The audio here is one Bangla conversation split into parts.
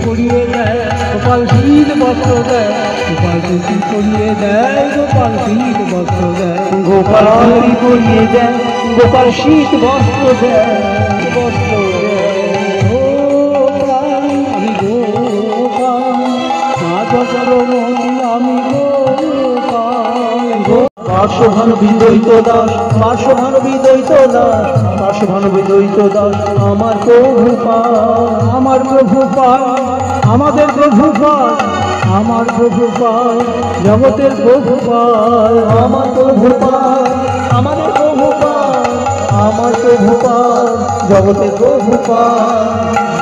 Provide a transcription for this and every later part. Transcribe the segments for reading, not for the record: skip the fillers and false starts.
করিয়ে দেয় গোপাল শীত বস্ত্র দেয়, গোপাল কি করিয়ে দেয়, গোপাল শীত বস্ত্র দেয়, গোপাল কি করিয়ে দেয়, গোপাল শীত বস্ত্র দেয়, বস্ত্র দেয়। গোপাল আমি গোপাল, মাধব আমি গোপাল। পার্শ্বভানবী দ্বৈত দাস, পার্শ্বভানবী দ্বৈত দাস, পার্শ্বভানবী দ্বৈত দাস আমার প্রভুপাল, আমার প্রভুপাল, আমাদের প্রভুপাল, আমার প্রভুপাল, জগতের প্রভুপাল, আমার প্রভুপাল, আমাদের প্রভুপাল, আমার প্রভুপাল, জগতের প্রভুপাল,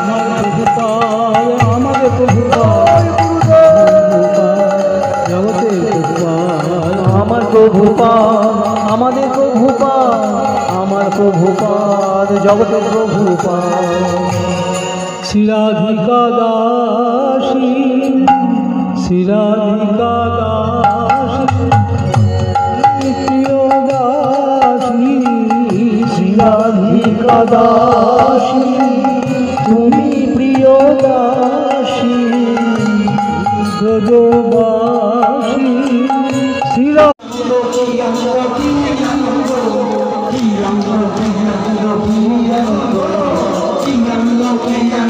আমার প্রভুপাল, আমাদের প্রভুপাল, জগতের প্রভুপাল, আমার প্রভুপাল, আমাদের প্রভুপাল, আমার প্রভুপাল, জগতের প্রভুপাল। শ্রীরাধিকা দাসী, শ্রীরাধিকা দাসী, প্রিয় দাসী, শ্রীরাধিকা দাসী, তুমি প্রিয় দাসী, ব্রজবাসী, শ্রীরা King